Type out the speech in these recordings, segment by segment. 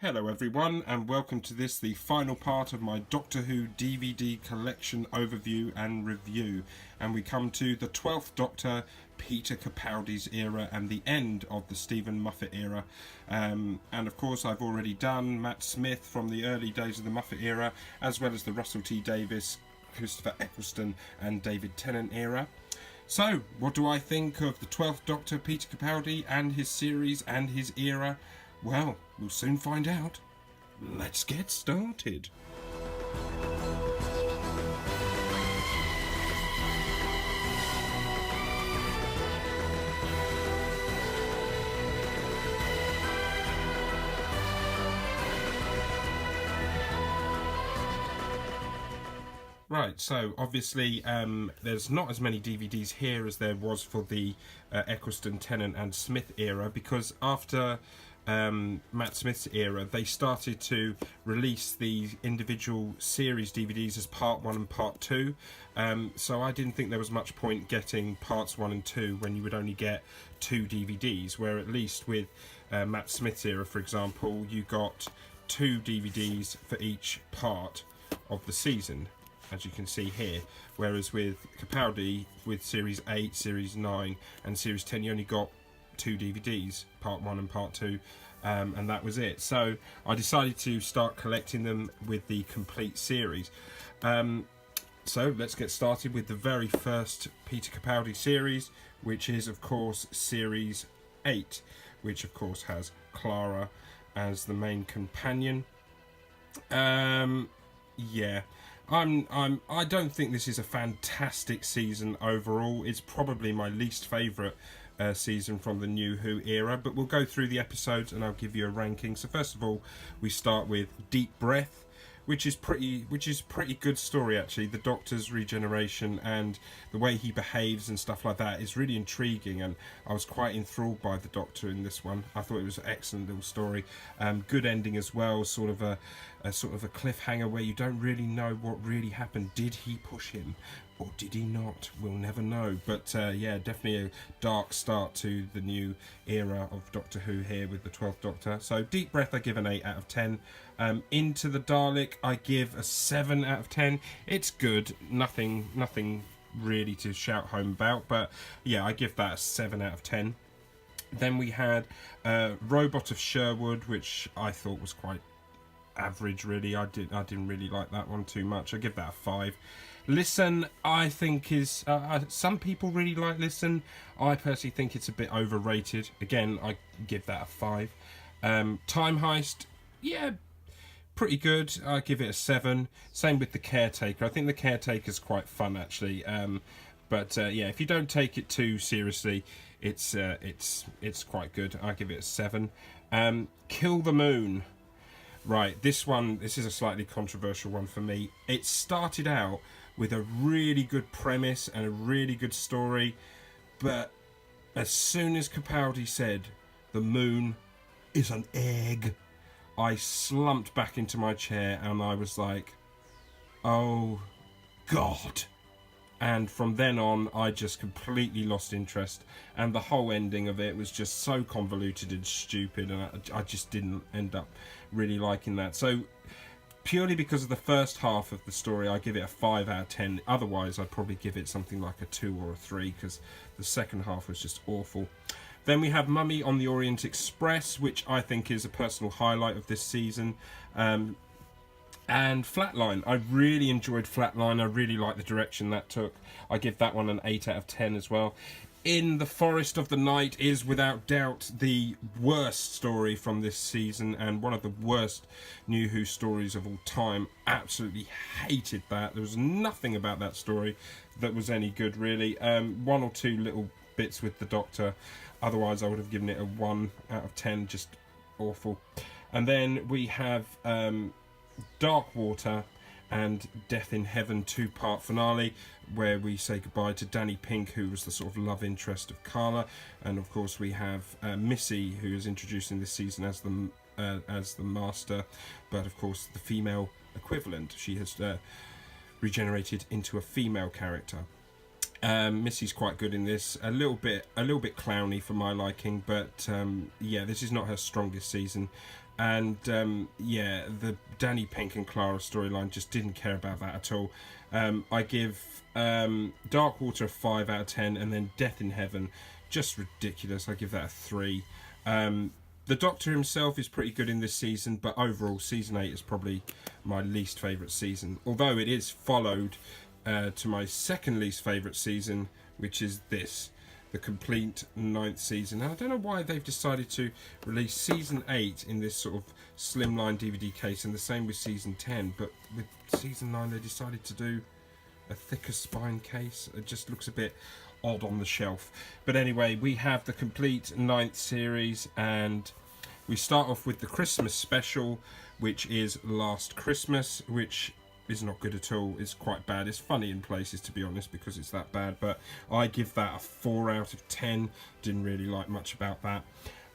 Hello everyone, and welcome to this, the final part of my Doctor Who DVD collection overview and review. And we come to the 12th Doctor, Peter Capaldi's era, and the end of the Stephen Moffat era. And of course I've already done Matt Smith from the early days of the Moffat era, as well as the Russell T Davies, Christopher Eccleston and David Tennant era. So, what do I think of the 12th Doctor, Peter Capaldi, and his series and his era? Well, we'll soon find out. Let's get started. Right, so obviously there's not as many DVDs here as there was for the Eccleston, Tennant and Smith era, because after Matt Smith's era, they started to release the individual series DVDs as part 1 and part 2. So I didn't think there was much point getting parts 1 and 2 when you would only get 2 DVDs, where at least with Matt Smith's era, for example, you got 2 DVDs for each part of the season, as you can see here. Whereas with Capaldi, with Series 8, Series 9 and Series 10, you only got 2 DVDs, part 1 and part 2, and that was it. So I decided to start collecting them with the complete series. So let's get started with the very first Peter Capaldi series, which is of course Series 8, which of course has Clara as the main companion. Yeah, I don't think this is a fantastic season overall. It's probably my least favourite season from the New Who era, but we'll go through the episodes and I'll give you a ranking. So first of all, we start with Deep Breath, which is pretty good story actually. The Doctor's regeneration and the way he behaves and stuff like that is really intriguing, and I was quite enthralled by the Doctor in this one. I thought it was an excellent little story. Good ending as well, sort of a cliffhanger where you don't really know what really happened. Did he push him or did he not? We'll never know. But yeah, definitely a dark start to the new era of Doctor Who here with the 12th Doctor. So Deep Breath I give an 8 out of 10. Into the Dalek I give a 7 out of 10. It's good, nothing really to shout home about, but yeah, I give that a 7 out of 10. Then we had Robot of Sherwood, which I thought was quite average really. I didn't really like that one too much. I give that a 5. Listen, I think is some people really like Listen. I personally think it's a bit overrated. Again, I give that a 5. Time Heist, yeah, pretty good. I give it a 7. Same with the Caretaker. I think the Caretaker's quite fun actually. But yeah, if you don't take it too seriously, it's quite good. I give it a 7. Kill the Moon. Right, this is a slightly controversial one for me. It started out with a really good premise and a really good story, but as soon as Capaldi said the moon is an egg, I slumped back into my chair and I was like, oh God. And from then on, I just completely lost interest, and the whole ending of it was just so convoluted and stupid, and I just didn't end up really liking that. So purely because of the first half of the story, I give it a 5 out of 10. Otherwise, I'd probably give it something like a 2 or a 3, because the second half was just awful. Then we have Mummy on the Orient Express, which I think is a personal highlight of this season. And Flatline. I really enjoyed Flatline. I really like the direction that took. I give that one an 8 out of 10 as well. In the Forest of the Night is without doubt the worst story from this season, and one of the worst New Who stories of all time. Absolutely hated that. There was nothing about that story that was any good really. 1 or 2 little bits with the Doctor. Otherwise I would have given it a 1 out of 10. Just awful. And then we have Dark Water and Death in Heaven 2-part finale, where we say goodbye to Danny Pink, who was the sort of love interest of Carla, and of course we have Missy, who is introduced in this season as the Master, but of course the female equivalent. She has regenerated into a female character. Missy's quite good in this. A little bit clowny for my liking, but yeah, this is not her strongest season. And yeah, the Danny Pink and Clara storyline, just didn't care about that at all. I give Darkwater a 5 out of 10, and then Death in Heaven, just ridiculous. I give that a 3. The Doctor himself is pretty good in this season, but overall, season 8 is probably my least favourite season. Although it is followed to my second least favourite season, which is this, the complete 9th season. And I don't know why they've decided to release season 8 in this sort of slimline DVD case, and the same with season 10. But with season 9, they decided to do a thicker spine case. It just looks a bit odd on the shelf. But anyway, we have the complete 9th series, and we start off with the Christmas special, which is Last Christmas, which is not good at all. It's quite bad. It's funny in places, to be honest, because it's that bad, but I give that a 4 out of 10. Didn't really like much about that.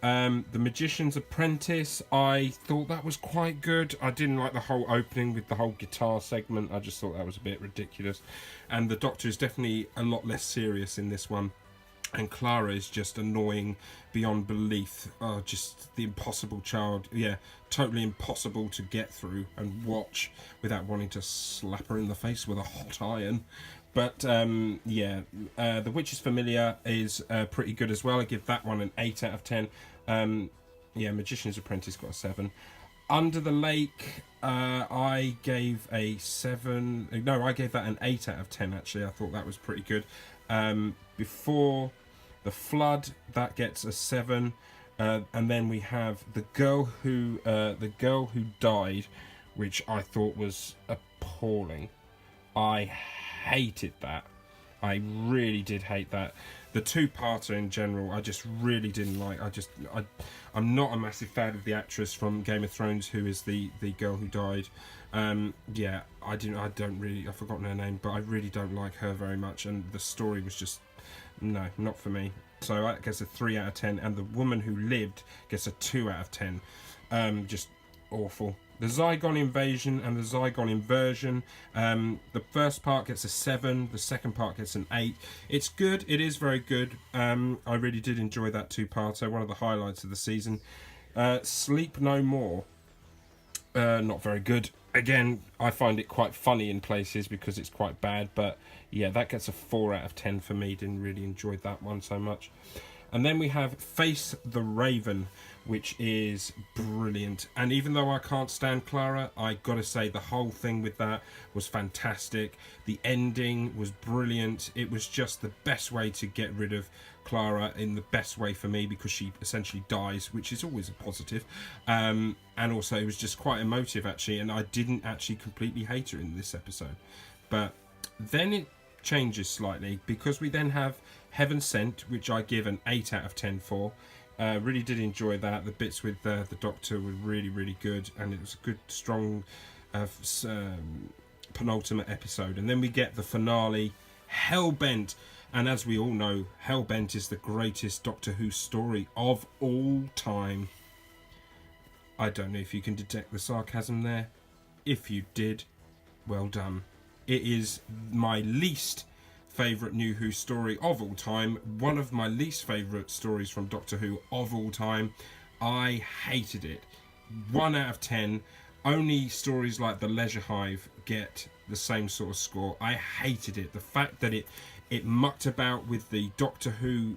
The Magicians Apprentice, I thought that was quite good. I didn't like the whole opening with the whole guitar segment. I just thought that was a bit ridiculous. And the Doctor is definitely a lot less serious in this one. And Clara is just annoying beyond belief. Oh, just the impossible child. Yeah, totally impossible to get through and watch without wanting to slap her in the face with a hot iron. But yeah, The Witch's Familiar is pretty good as well. I give that one an 8 out of 10. Yeah, Magician's Apprentice got a 7. Under the Lake, I gave a 7. No, I gave that an 8 out of 10, actually. I thought that was pretty good. Before the Flood, that gets a 7. And then we have the girl who died, which I thought was appalling. I hated that. I really did hate that. The two-parter in general, I just really didn't like. I'm not a massive fan of the actress from Game of Thrones who is the girl who died. Yeah, I've forgotten her name, but I really don't like her very much, and the story was just, no, not for me. So that gets a 3 out of 10, and the woman who lived gets a 2 out of 10. Just awful. The Zygon Invasion and the Zygon Inversion, the first part gets a 7, the second part gets an 8. It's good, it is very good. I really did enjoy that two-parter, one of the highlights of the season. Sleep No More, not very good. Again, I find it quite funny in places because it's quite bad, but yeah, that gets a 4 out of 10 for me. Didn't really enjoy that one so much. And then we have Face the Raven, which is brilliant. And even though I can't stand Clara, I gotta say the whole thing with that was fantastic. The ending was brilliant. It was just the best way to get rid of Clara in the best way for me, because she essentially dies, which is always a positive. And also it was just quite emotive, actually, and I didn't actually completely hate her in this episode. But then it changes slightly, because we then have Heaven Sent, which I give an 8 out of 10 for. Really did enjoy that. The bits with the Doctor were really, really good, and it was a good, strong penultimate episode. And then we get the finale, Hellbent. And as we all know, Hellbent is the greatest Doctor Who story of all time. I don't know if you can detect the sarcasm there. If you did, well done. It is my least favourite New Who story of all time. One of my least favourite stories from Doctor Who of all time. I hated it. 1 out of 10. Only stories like The Leisure Hive get the same sort of score. I hated it. The fact that it mucked about with the Doctor Who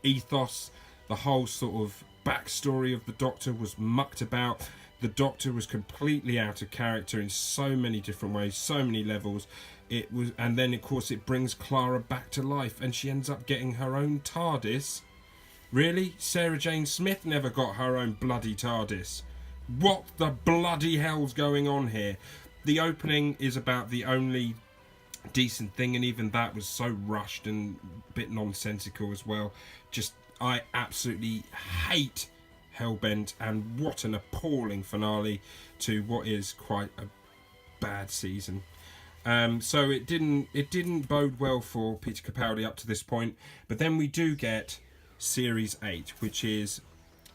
ethos, the whole sort of backstory of the Doctor was mucked about. The Doctor was completely out of character in so many different ways, so many levels. It was, and then of course it brings Clara back to life, and she ends up getting her own TARDIS. Really? Sarah Jane Smith never got her own bloody TARDIS. What the bloody hell's going on here? The opening is about the only decent thing, and even that was so rushed and a bit nonsensical as well. Just, I absolutely hate Hellbent, and what an appalling finale to what is quite a bad season. So it didn't bode well for Peter Capaldi up to this point, but then we do get Series 8, which is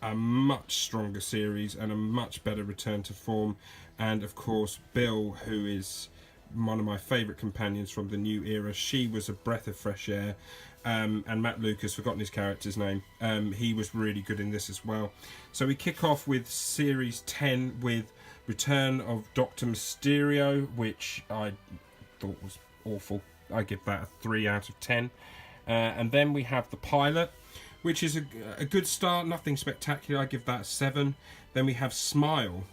a much stronger series and a much better return to form. And of course, Bill, who is one of my favourite companions from the new era, she was a breath of fresh air. and Matt Lucas, forgotten his character's name, he was really good in this as well. So we kick off with Series 10 with Return of Dr. Mysterio, which I thought was awful. I give that a 3 out of 10. And then we have the pilot, which is a good start, nothing spectacular. I give that a 7. Then we have Smile,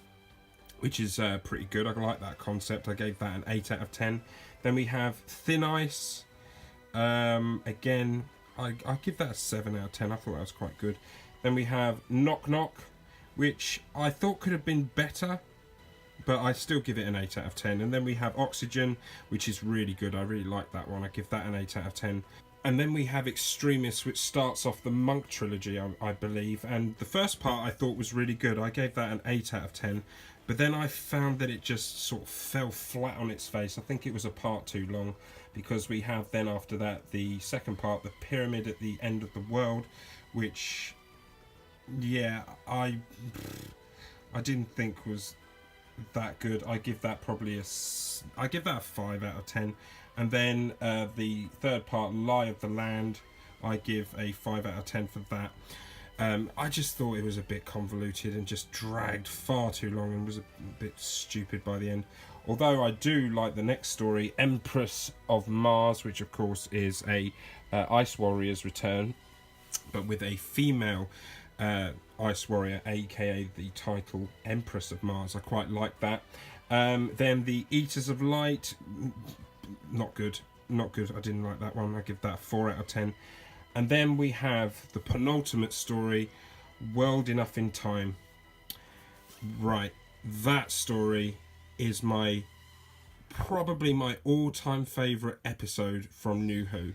which is pretty good. I like that concept. I gave that an 8 out of 10. Then we have Thin Ice. Again, I give that a 7 out of 10. I thought that was quite good. Then we have Knock Knock, which I thought could have been better, but I still give it an 8 out of 10. And then we have Oxygen, which is really good. I really like that one. I give that an 8 out of 10. And then we have Extremis, which starts off the Monk trilogy, I believe. And the first part I thought was really good. I gave that an 8 out of 10. But then I found that it just sort of fell flat on its face. I think it was a part too long, because we have then after that the second part, the Pyramid at the End of the World, which, yeah, I didn't think was that good. I give that probably a 5 out of 10. And then the third part, Lie of the Land, I give a 5 out of 10 for that. I just thought it was a bit convoluted and just dragged far too long and was a bit stupid by the end. Although I do like the next story, Empress of Mars, which of course is a Ice Warrior's return, but with a female Ice Warrior, aka the title Empress of Mars. I quite like that. Then the Eaters of Light, not good. I didn't like that one. I give that a 4 out of 10. And then we have the penultimate story, World Enough in Time. Right, that story is probably my all-time favourite episode from New Who.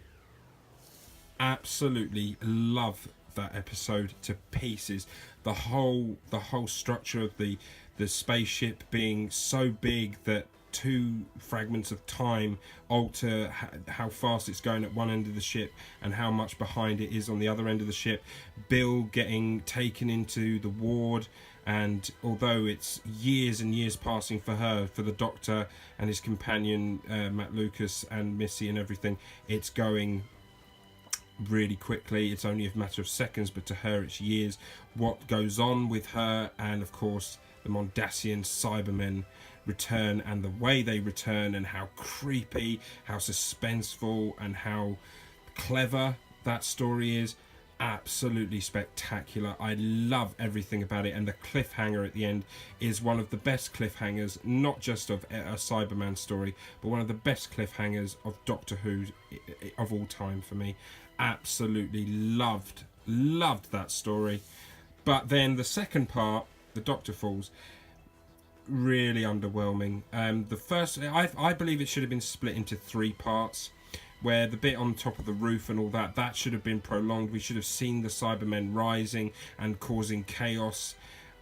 Absolutely love that episode to pieces. The whole structure of the spaceship being so big that 2 fragments of time alter how fast it's going at one end of the ship and how much behind it is on the other end of the ship. Bill getting taken into the ward, and although it's years and years passing for the Doctor and his companion Matt Lucas and Missy and everything, it's going really quickly. It's only a matter of seconds, but to her it's years. What goes on with her, and of course the Mondasian Cybermen return, and the way they return, and how creepy, how suspenseful, and how clever that story is. Absolutely spectacular. I love everything about it, and the cliffhanger at the end is one of the best cliffhangers, not just of a Cyberman story, but one of the best cliffhangers of Doctor Who of all time for me. Absolutely loved that story. But then the second part, the Doctor Falls, really underwhelming. The first, I believe it should have been split into 3 parts, where the bit on top of the roof and all that should have been prolonged. We should have seen the Cybermen rising and causing chaos,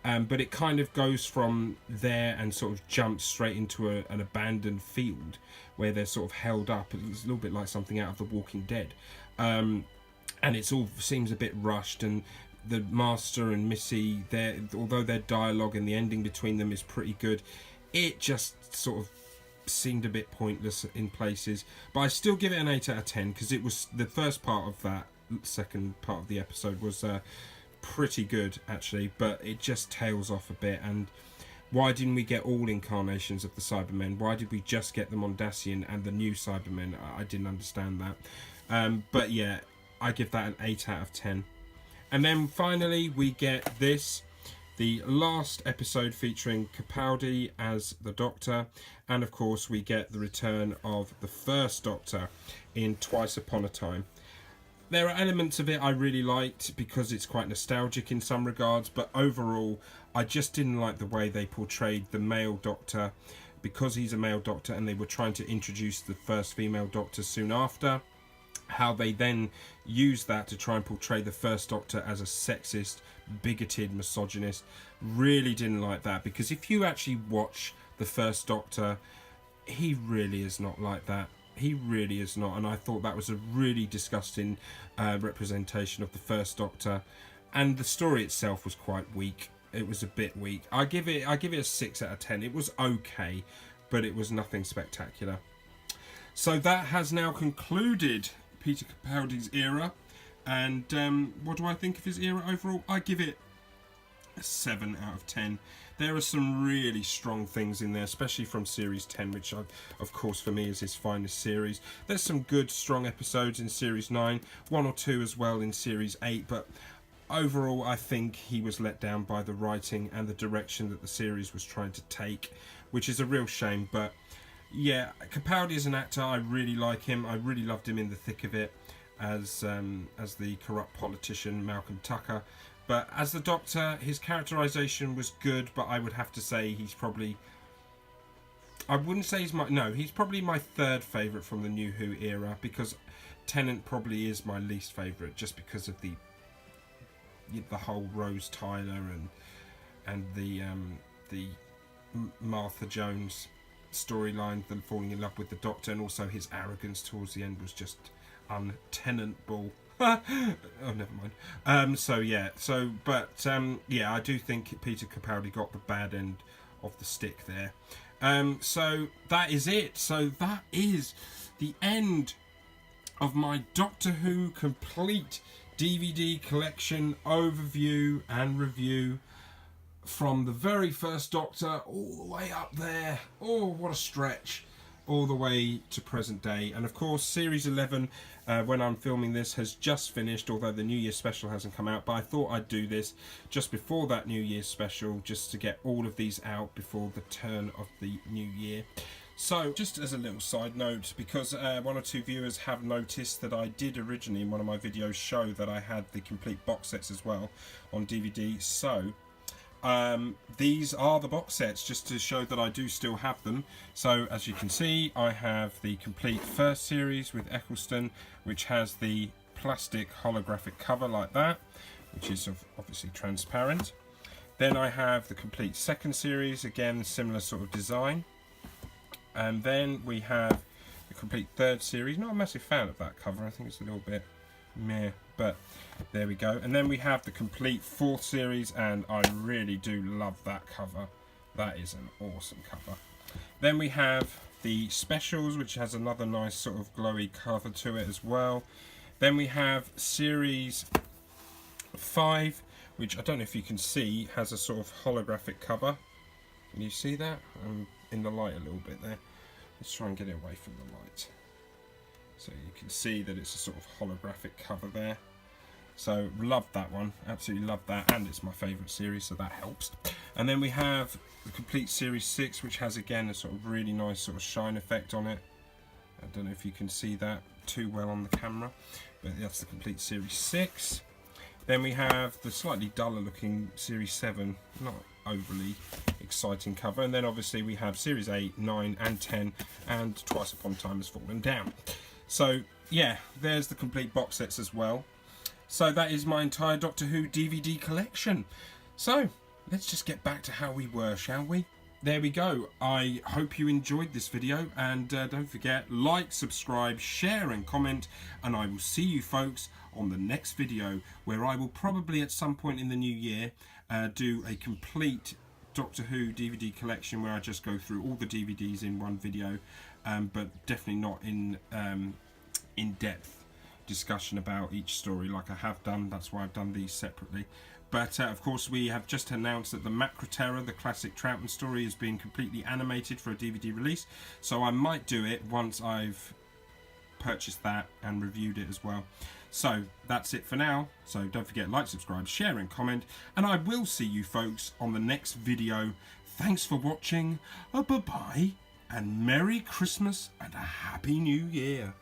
but it kind of goes from there and sort of jumps straight into an abandoned field where they're sort of held up. It's a little bit like something out of The Walking Dead, and it all seems a bit rushed. And the Master and Missy, although their dialogue and the ending between them is pretty good, it just sort of seemed a bit pointless in places. But I still give it an 8 out of 10, because it was the first part of that second part of the episode was pretty good actually, but it just tails off a bit. And why didn't we get all incarnations of the Cybermen? Why did we just get the Mondasian and the new Cybermen? I didn't understand that. But yeah, I give that an 8 out of 10. And then finally we get this, the last episode featuring Capaldi as the Doctor, and of course we get the return of the first Doctor in Twice Upon a Time. There are elements of it I really liked because it's quite nostalgic in some regards, but overall I just didn't like the way they portrayed the male Doctor, because he's a male Doctor and they were trying to introduce the first female Doctor soon after. How they then use that to try and portray the first Doctor as a sexist, bigoted, misogynist. Really didn't like that, because if you actually watch the first Doctor, he really is not like that. He really is not, and I thought that was a really disgusting representation of the first Doctor, and the story itself was quite weak. It was a bit weak. I give it a 6 out of 10. It was okay, but it was nothing spectacular. So that has now concluded Peter Capaldi's era. And what do I think of his era overall? I give it a 7 out of 10. There are some really strong things in there, especially from Series 10, which, of course, for me is his finest series. There's some good, strong episodes in Series 9, 1 or 2 as well in Series 8, but overall, I think he was let down by the writing and the direction that the series was trying to take, which is a real shame. But yeah, Capaldi as an actor, I really like him. I really loved him in the thick of it as the corrupt politician Malcolm Tucker. But as the Doctor, his characterization was good, but I would have to say he's probably... I wouldn't say he's my... No, he's probably my third favourite from the New Who era, because Tennant probably is my least favourite, just because of the whole Rose Tyler and the Martha Jones storyline, them falling in love with the Doctor, and also his arrogance towards the end was just untenable. Oh, never mind. Yeah, I do think Peter Capaldi got the bad end of the stick there. So that is it. So that is the end of my Doctor Who complete DVD collection overview and review from the very first Doctor all the way up there. Oh, what a stretch. All the way to present day. And of course, Series 11, when I'm filming this, has just finished, although the New Year special hasn't come out. But I thought I'd do this just before that New Year special, just to get all of these out before the turn of the new year. So, just as a little side note, because one or two viewers have noticed that I did originally in one of my videos show that I had the complete box sets as well on DVD. So, these are the box sets, just to show that I do still have them. So as you can see, I have the complete first series with Eccleston, which has the plastic holographic cover like that, which is obviously transparent. Then I have the complete second series, again similar sort of design. And then we have the complete third series. Not a massive fan of that cover, I think it's a little bit meh, but there we go. And then we have the complete fourth series, and I really do love that cover. That is an awesome cover. Then we have the specials, which has another nice sort of glowy cover to it as well. Then we have series 5, which I don't know if you can see, has a sort of holographic cover. Can you see that? I'm in the light a little bit there. Let's try and get it away from the light. So you can see that it's a sort of holographic cover there. So love that one, absolutely love that, and it's my favourite series, so that helps. And then we have the complete series 6, which has again a sort of really nice sort of shine effect on it. I don't know if you can see that too well on the camera, but that's the complete series 6. Then we have the slightly duller looking series 7, not overly exciting cover. And then obviously we have series 8, 9 and 10, and Twice Upon a Time Has Fallen Down. So yeah, there's the complete box sets as well. So that is my entire Doctor Who DVD collection. So let's just get back to how we were, shall we? There we go. I hope you enjoyed this video, and don't forget, like, subscribe, share and comment, and I will see you folks on the next video, where I will probably at some point in the new year do a complete Doctor Who DVD collection where I just go through all the DVDs in one video, but definitely not in-depth discussion about each story like I have done. That's why I've done these separately. But of course, we have just announced that the Macra Terror, the classic Troughton story, is being completely animated for a DVD release, so I might do it once I've purchased that and reviewed it as well. So that's it for now. So don't forget, like, subscribe, share and comment, and I will see you folks on the next video. Thanks for watching, bye bye, and Merry Christmas and a Happy New Year.